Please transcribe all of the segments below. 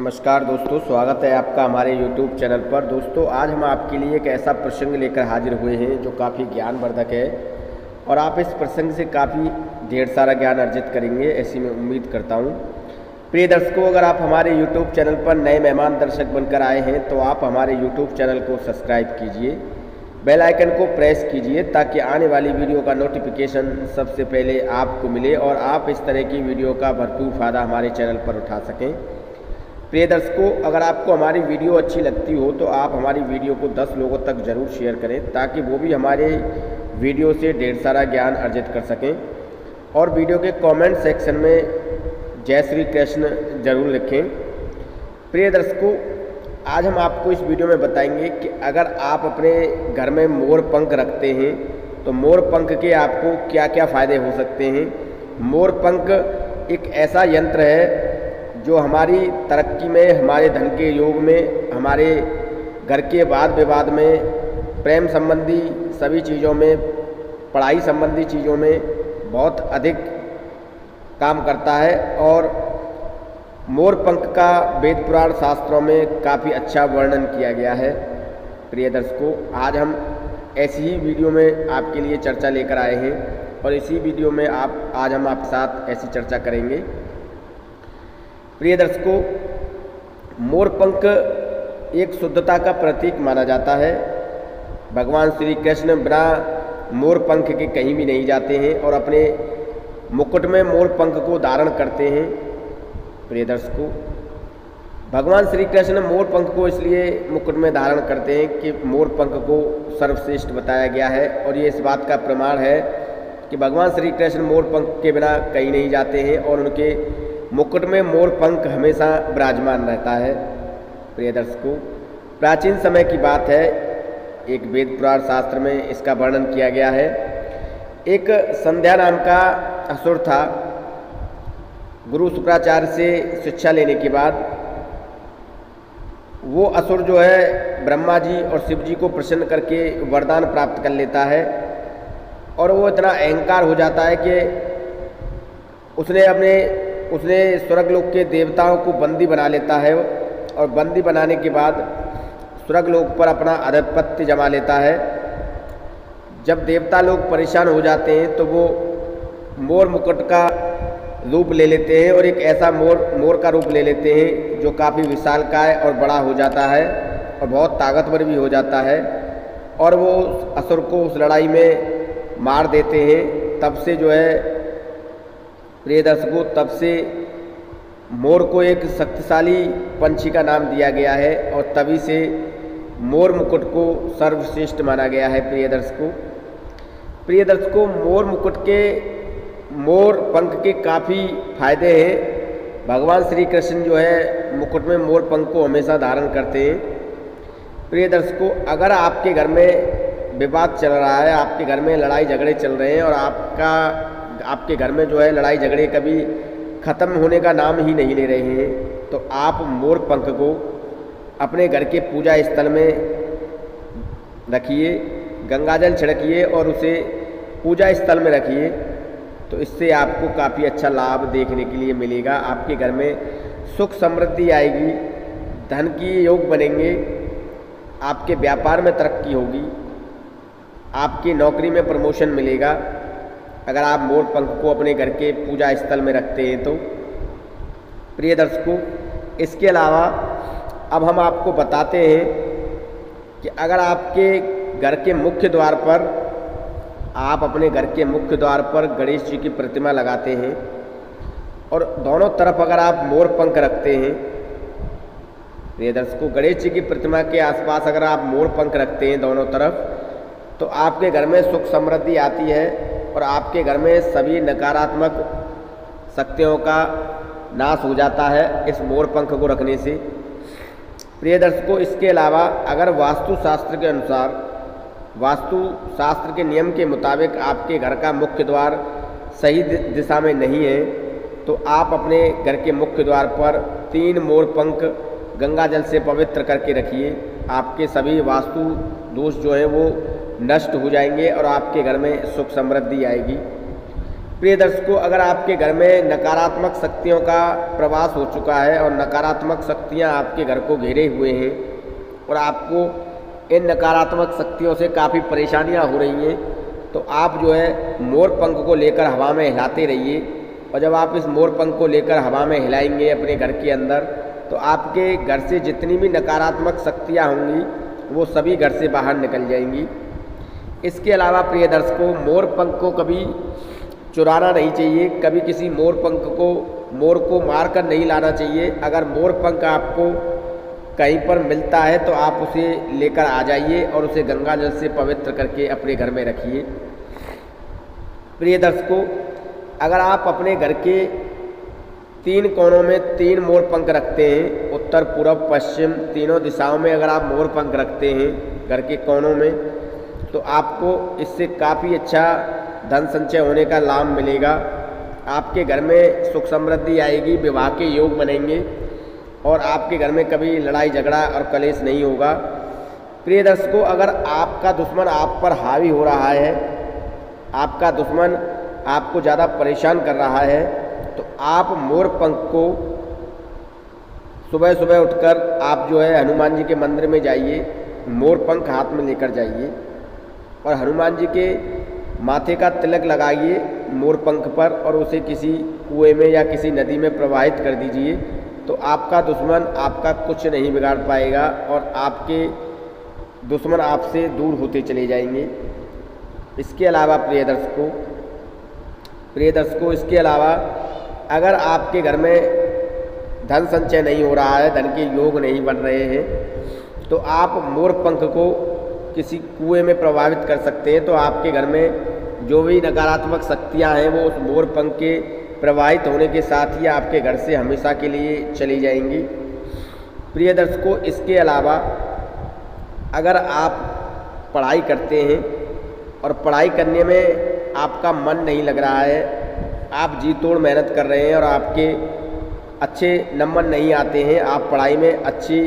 नमस्कार दोस्तों, स्वागत है आपका हमारे YouTube चैनल पर। दोस्तों, आज हम आपके लिए एक ऐसा प्रसंग लेकर हाजिर हुए हैं जो काफ़ी ज्ञानवर्धक है और आप इस प्रसंग से काफ़ी ढेर सारा ज्ञान अर्जित करेंगे, ऐसी मैं उम्मीद करता हूं। प्रिय दर्शकों, अगर आप हमारे YouTube चैनल पर नए मेहमान दर्शक बनकर आए हैं तो आप हमारे YouTube चैनल को सब्सक्राइब कीजिए, बेल आइकन को प्रेस कीजिए ताकि आने वाली वीडियो का नोटिफिकेशन सबसे पहले आपको मिले और आप इस तरह की वीडियो का भरपूर फ़ायदा हमारे चैनल पर उठा सकें। प्रिय दर्शकों, अगर आपको हमारी वीडियो अच्छी लगती हो तो आप हमारी वीडियो को 10 लोगों तक ज़रूर शेयर करें ताकि वो भी हमारे वीडियो से ढेर सारा ज्ञान अर्जित कर सकें। और वीडियो के कमेंट सेक्शन में जय श्री कृष्ण जरूर लिखें। प्रिय दर्शकों, आज हम आपको इस वीडियो में बताएंगे कि अगर आप अपने घर में मोर पंख रखते हैं तो मोर पंख के आपको क्या क्या फ़ायदे हो सकते हैं। मोर पंख एक ऐसा यंत्र है जो हमारी तरक्की में, हमारे धन के योग में, हमारे घर के वाद विवाद में, प्रेम संबंधी सभी चीज़ों में, पढ़ाई संबंधी चीज़ों में बहुत अधिक काम करता है। और मोर पंख का वेद पुराण शास्त्रों में काफ़ी अच्छा वर्णन किया गया है। प्रिय दर्शकों, आज हम ऐसी ही वीडियो में आपके लिए चर्चा लेकर आए हैं और इसी वीडियो में आज हम आपके साथ ऐसी चर्चा करेंगे। प्रिय दर्शकों, मोर पंख एक शुद्धता का प्रतीक माना जाता है। भगवान श्री कृष्ण बिना मोर पंख के कहीं भी नहीं जाते हैं और अपने मुकुट में मोर पंख को धारण करते हैं। प्रिय दर्शकों, भगवान श्री कृष्ण मोर पंख को इसलिए मुकुट में धारण करते हैं कि मोर पंख को सर्वश्रेष्ठ बताया गया है और ये इस बात का प्रमाण है कि भगवान श्री कृष्ण मोर पंख के बिना कहीं नहीं जाते हैं और उनके मुकुट में मोर पंख हमेशा विराजमान रहता है। प्रिय दर्शकों, प्राचीन समय की बात है, एक वेद पुराण शास्त्र में इसका वर्णन किया गया है। एक संध्या नाम का असुर था। गुरु शुक्राचार्य से शिक्षा लेने के बाद वो असुर जो है ब्रह्मा जी और शिव जी को प्रसन्न करके वरदान प्राप्त कर लेता है और वो इतना अहंकार हो जाता है कि उसने स्वर्गलोक के देवताओं को बंदी बना लेता है और बंदी बनाने के बाद स्वर्गलोक पर अपना आधिपत्य जमा लेता है। जब देवता लोग परेशान हो जाते हैं तो वो मोर मुकुट का रूप ले लेते हैं और एक ऐसा मोर का रूप ले लेते हैं जो काफ़ी विशालकाय और बड़ा हो जाता है और बहुत ताकतवर भी हो जाता है और वो असुर को उस लड़ाई में मार देते हैं। तब से जो है प्रिय दर्शकों, तब से मोर को एक शक्तिशाली पंछी का नाम दिया गया है और तभी से मोर मुकुट को सर्वश्रेष्ठ माना गया है। प्रिय दर्शकों, मोर पंख के काफ़ी फायदे हैं। भगवान श्री कृष्ण जो है मुकुट में मोर पंख को हमेशा धारण करते हैं। प्रिय दर्शकों, अगर आपके घर में विवाद चल रहा है, आपके घर में लड़ाई झगड़े चल रहे हैं और आपके घर में जो है लड़ाई झगड़े कभी ख़त्म होने का नाम ही नहीं ले रहे हैं, तो आप मोर पंख को अपने घर के पूजा स्थल में रखिए, गंगाजल छिड़किए और उसे पूजा स्थल में रखिए। तो इससे आपको काफ़ी अच्छा लाभ देखने के लिए मिलेगा। आपके घर में सुख समृद्धि आएगी, धन की योग बनेंगे, आपके व्यापार में तरक्की होगी, आपकी नौकरी में प्रमोशन मिलेगा अगर आप मोर पंख को अपने घर के पूजा स्थल में रखते हैं तो। प्रिय दर्शकों, इसके अलावा अब हम आपको बताते हैं कि अगर आपके घर के मुख्य द्वार पर, आप अपने घर के मुख्य द्वार पर गणेश जी की प्रतिमा लगाते हैं और दोनों तरफ अगर आप मोर पंख रखते हैं, प्रिय दर्शकों, गणेश जी की प्रतिमा के आसपास अगर आप मोर पंख रखते हैं दोनों तरफ, तो आपके घर में सुख समृद्धि आती है और आपके घर में सभी नकारात्मक शक्तियों का नाश हो जाता है इस मोर पंख को रखने से। प्रिय दर्शकों, इसके अलावा अगर वास्तुशास्त्र के अनुसार, वास्तुशास्त्र के नियम के मुताबिक आपके घर का मुख्य द्वार सही दिशा में नहीं है तो आप अपने घर के मुख्य द्वार पर 3 मोर पंख गंगा जल से पवित्र करके रखिए। आपके सभी वास्तु दोष जो है वो नष्ट हो जाएंगे और आपके घर में सुख समृद्धि आएगी। प्रिय दर्शकों, अगर आपके घर में नकारात्मक शक्तियों का प्रवास हो चुका है और नकारात्मक शक्तियां आपके घर को घेरे हुए हैं और आपको इन नकारात्मक शक्तियों से काफ़ी परेशानियां हो रही हैं, तो आप जो है मोर पंख को लेकर हवा में हिलाते रहिए। और जब आप इस मोर पंख को लेकर हवा में हिलाएंगे अपने घर के अंदर, तो आपके घर से जितनी भी नकारात्मक शक्तियाँ होंगी वो सभी घर से बाहर निकल जाएंगी। इसके अलावा प्रिय दर्शकों, मोर पंख को कभी चुराना नहीं चाहिए, कभी किसी मोर को मार कर नहीं लाना चाहिए। अगर मोर पंख आपको कहीं पर मिलता है तो आप उसे लेकर आ जाइए और उसे गंगा जल से पवित्र करके अपने घर में रखिए। प्रिय दर्शकों, अगर आप अपने घर के 3 कोनों में 3 मोर पंख रखते हैं, उत्तर पूर्व पश्चिम तीनों दिशाओं में अगर आप मोर पंख रखते हैं घर के कोनों में, तो आपको इससे काफ़ी अच्छा धन संचय होने का लाभ मिलेगा। आपके घर में सुख समृद्धि आएगी, विवाह के योग बनेंगे और आपके घर में कभी लड़ाई झगड़ा और कलेश नहीं होगा। प्रिय दर्शकों, अगर आपका दुश्मन आप पर हावी हो रहा है, आपका दुश्मन आपको ज़्यादा परेशान कर रहा है, तो आप मोर पंख को सुबह सुबह उठकर आप जो है हनुमान जी के मंदिर में जाइए, मोर पंख हाथ में लेकर जाइए और हनुमान जी के माथे का तिलक लगाइए मोर पंख पर और उसे किसी कुएं में या किसी नदी में प्रवाहित कर दीजिए। तो आपका दुश्मन आपका कुछ नहीं बिगाड़ पाएगा और आपके दुश्मन आपसे दूर होते चले जाएंगे। इसके अलावा प्रिय दर्शकों, इसके अलावा अगर आपके घर में धन संचय नहीं हो रहा है, धन के योग नहीं बन रहे हैं, तो आप मोर पंख को किसी कुएं में प्रभावित कर सकते हैं। तो आपके घर में जो भी नकारात्मक शक्तियां हैं वो उस मोर पंख के प्रवाहित होने के साथ ही आपके घर से हमेशा के लिए चली जाएंगी। प्रिय दर्शकों, इसके अलावा अगर आप पढ़ाई करते हैं और पढ़ाई करने में आपका मन नहीं लग रहा है, आप जी तोड़ मेहनत कर रहे हैं और आपके अच्छे नंबर नहीं आते हैं, आप पढ़ाई में अच्छी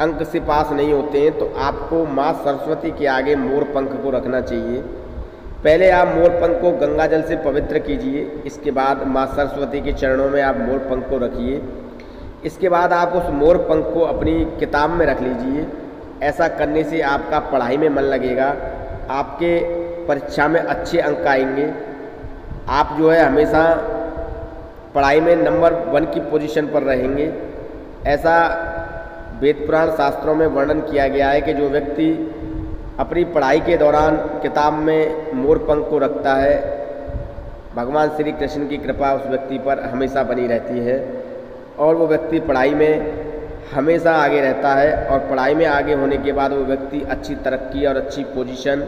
अंक से पास नहीं होते हैं, तो आपको माँ सरस्वती के आगे मोर पंख को रखना चाहिए। पहले आप मोर पंख को गंगा जल से पवित्र कीजिए, इसके बाद माँ सरस्वती के चरणों में आप मोर पंख को रखिए। इसके बाद आप उस मोर पंख को अपनी किताब में रख लीजिए। ऐसा करने से आपका पढ़ाई में मन लगेगा, आपके परीक्षा में अच्छे अंक आएंगे, आप जो है हमेशा पढ़ाई में नंबर 1 की पोजीशन पर रहेंगे। ऐसा वेद पुराण शास्त्रों में वर्णन किया गया है कि जो व्यक्ति अपनी पढ़ाई के दौरान किताब में मोर पंख को रखता है, भगवान श्री कृष्ण की कृपा उस व्यक्ति पर हमेशा बनी रहती है और वो व्यक्ति पढ़ाई में हमेशा आगे रहता है और पढ़ाई में आगे होने के बाद वो व्यक्ति अच्छी तरक्की और अच्छी पोजीशन,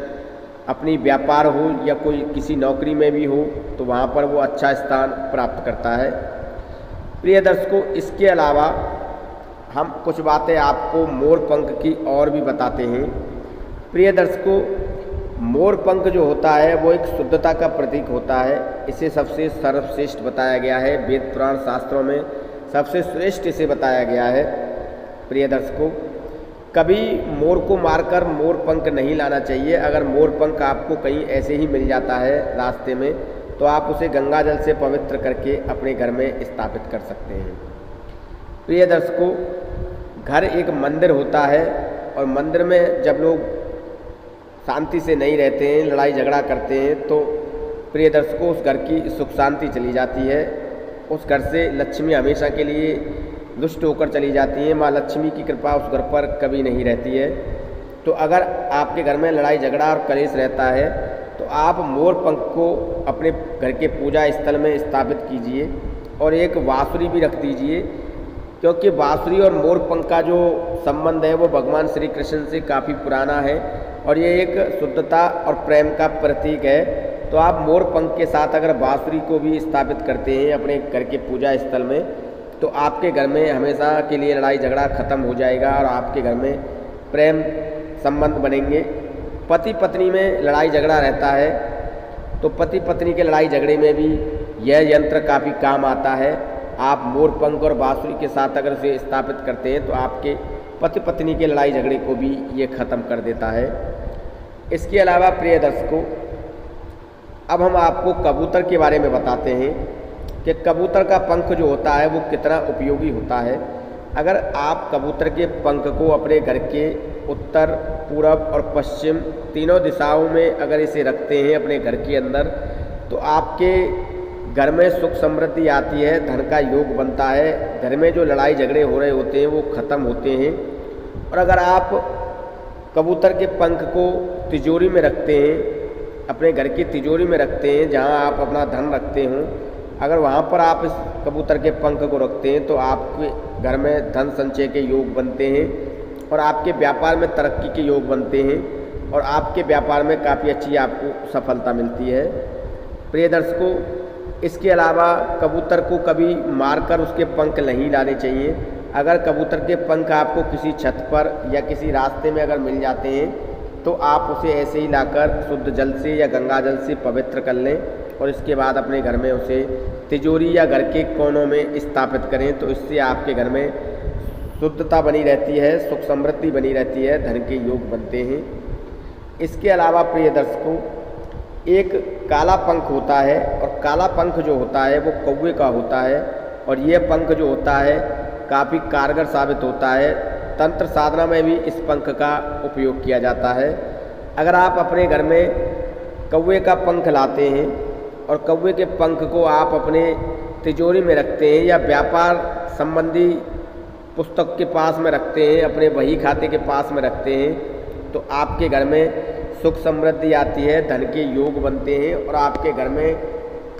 अपनी व्यापार हो या कोई किसी नौकरी में भी हो, तो वहाँ पर वो अच्छा स्थान प्राप्त करता है। प्रिय दर्शकों, इसके अलावा हम कुछ बातें आपको मोर पंख की और भी बताते हैं। प्रिय दर्शकों, मोर पंख जो होता है वो एक शुद्धता का प्रतीक होता है। इसे सबसे सर्वश्रेष्ठ बताया गया है, वेद पुराण शास्त्रों में सबसे श्रेष्ठ इसे बताया गया है। प्रिय दर्शकों, कभी मोर को मारकर मोर पंख नहीं लाना चाहिए। अगर मोर पंख आपको कहीं ऐसे ही मिल जाता है रास्ते में, तो आप उसे गंगा जल से पवित्र करके अपने घर में स्थापित कर सकते हैं। प्रिय दर्शकों, घर एक मंदिर होता है और मंदिर में जब लोग शांति से नहीं रहते हैं, लड़ाई झगड़ा करते हैं, तो प्रिय दर्शकों उस घर की सुख शांति चली जाती है, उस घर से लक्ष्मी हमेशा के लिए दुष्ट होकर चली जाती है। माँ लक्ष्मी की कृपा उस घर पर कभी नहीं रहती है। तो अगर आपके घर में लड़ाई झगड़ा और कलेश रहता है, तो आप मोर पंख को अपने घर के पूजा स्थल में स्थापित कीजिए और एक बांसुरी भी रख दीजिए, क्योंकि बांसुरी और मोर पंख का जो संबंध है वो भगवान श्री कृष्ण से काफ़ी पुराना है और ये एक शुद्धता और प्रेम का प्रतीक है। तो आप मोर पंख के साथ अगर बांसुरी को भी स्थापित करते हैं अपने घर के पूजा स्थल में, तो आपके घर में हमेशा के लिए लड़ाई झगड़ा खत्म हो जाएगा और आपके घर में प्रेम संबंध बनेंगे। पति पत्नी में लड़ाई झगड़ा रहता है, तो पति पत्नी के लड़ाई झगड़े में भी यह यंत्र काफ़ी काम आता है। आप मोर पंख और बांसुरी के साथ अगर उसे स्थापित करते हैं, तो आपके पति पत्नी के लड़ाई झगड़े को भी ये ख़त्म कर देता है। इसके अलावा प्रिय दर्शकों, अब हम आपको कबूतर के बारे में बताते हैं कि कबूतर का पंख जो होता है वो कितना उपयोगी होता है। अगर आप कबूतर के पंख को अपने घर के उत्तर, पूरब और पश्चिम तीनों दिशाओं में अगर इसे रखते हैं अपने घर के अंदर, तो आपके घर में सुख समृद्धि आती है, धन का योग बनता है, घर में जो लड़ाई झगड़े हो रहे होते हैं वो ख़त्म होते हैं। और अगर आप कबूतर के पंख को तिजोरी में रखते हैं, अपने घर की तिजोरी में रखते हैं जहां आप अपना धन रखते हों, अगर वहां पर आप इस कबूतर के पंख को रखते हैं तो आपके घर में धन संचय के योग बनते हैं और आपके व्यापार में तरक्की के योग बनते हैं और आपके व्यापार में काफ़ी अच्छी आपको सफलता मिलती है। प्रिय दर्शकों, इसके अलावा कबूतर को कभी मारकर उसके पंख नहीं लाने चाहिए। अगर कबूतर के पंख आपको किसी छत पर या किसी रास्ते में अगर मिल जाते हैं तो आप उसे ऐसे ही लाकर शुद्ध जल से या गंगा जल से पवित्र कर लें और इसके बाद अपने घर में उसे तिजोरी या घर के कोनों में स्थापित करें। तो इससे आपके घर में शुद्धता बनी रहती है, सुख समृद्धि बनी रहती है, धन के योग बनते हैं। इसके अलावा प्रिय दर्शकों, एक काला पंख होता है और काला पंख जो होता है वो कौवे का होता है और ये पंख जो होता है काफ़ी कारगर साबित होता है। तंत्र साधना में भी इस पंख का उपयोग किया जाता है। अगर आप अपने घर में कौवे का पंख लाते हैं और कौवे के पंख को आप अपने तिजोरी में रखते हैं या व्यापार संबंधी पुस्तक के पास में रखते हैं, अपने बही खाते के पास में रखते हैं, तो आपके घर में सुख समृद्धि आती है, धन के योग बनते हैं और आपके घर में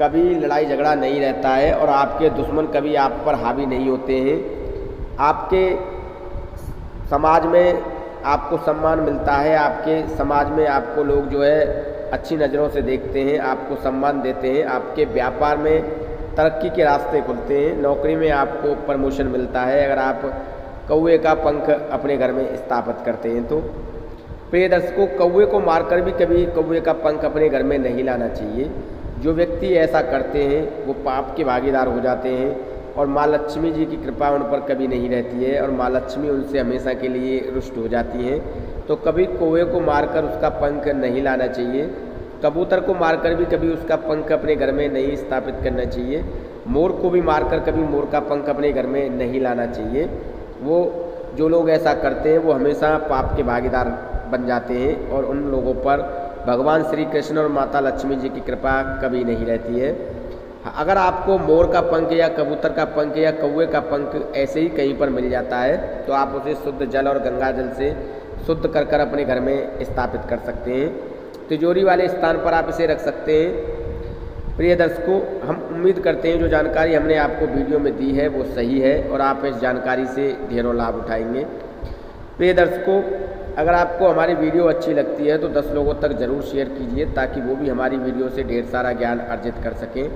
कभी लड़ाई झगड़ा नहीं रहता है और आपके दुश्मन कभी आप पर हावी नहीं होते हैं। आपके समाज में आपको सम्मान मिलता है, आपके समाज में आपको लोग जो है अच्छी नज़रों से देखते हैं, आपको सम्मान देते हैं, आपके व्यापार में तरक्की के रास्ते खुलते हैं, नौकरी में आपको प्रमोशन मिलता है अगर आप कौवे का पंख अपने घर में स्थापित करते हैं। तो प्रिय दर्शकों, कौवे को मारकर भी कभी कौवे का पंख अपने घर में नहीं लाना चाहिए। जो व्यक्ति ऐसा करते हैं वो पाप के भागीदार हो जाते हैं और माँ लक्ष्मी जी की कृपा उन पर कभी नहीं रहती है और माँ लक्ष्मी उनसे हमेशा के लिए रुष्ट हो जाती हैं। तो कभी कौवे को मारकर उसका पंख नहीं लाना चाहिए। कबूतर को मारकर भी कभी उसका पंख अपने घर में नहीं स्थापित करना चाहिए। मोर को भी मारकर कभी मोर का पंख अपने घर में नहीं लाना चाहिए। वो जो लोग ऐसा करते हैं वो हमेशा पाप के भागीदार बन जाते हैं और उन लोगों पर भगवान श्री कृष्ण और माता लक्ष्मी जी की कृपा कभी नहीं रहती है। अगर आपको मोर का पंख या कबूतर का पंख या कौवे का पंख ऐसे ही कहीं पर मिल जाता है तो आप उसे शुद्ध जल और गंगा जल से शुद्ध कर कर अपने घर में स्थापित कर सकते हैं। तिजोरी वाले स्थान पर आप इसे रख सकते हैं। प्रिय दर्शकों, हम उम्मीद करते हैं जो जानकारी हमने आपको वीडियो में दी है वो सही है और आप इस जानकारी से ढेरों लाभ उठाएंगे। प्रिय दर्शकों, अगर आपको हमारी वीडियो अच्छी लगती है तो 10 लोगों तक ज़रूर शेयर कीजिए ताकि वो भी हमारी वीडियो से ढेर सारा ज्ञान अर्जित कर सकें।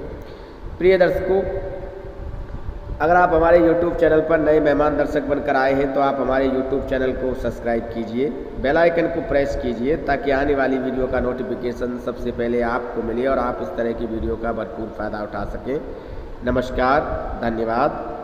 प्रिय दर्शकों, अगर आप हमारे YouTube चैनल पर नए मेहमान दर्शक बनकर आए हैं तो आप हमारे YouTube चैनल को सब्सक्राइब कीजिए, बेल आइकन को प्रेस कीजिए ताकि आने वाली वीडियो का नोटिफिकेशन सबसे पहले आपको मिले और आप इस तरह की वीडियो का भरपूर फ़ायदा उठा सकें। नमस्कार, धन्यवाद।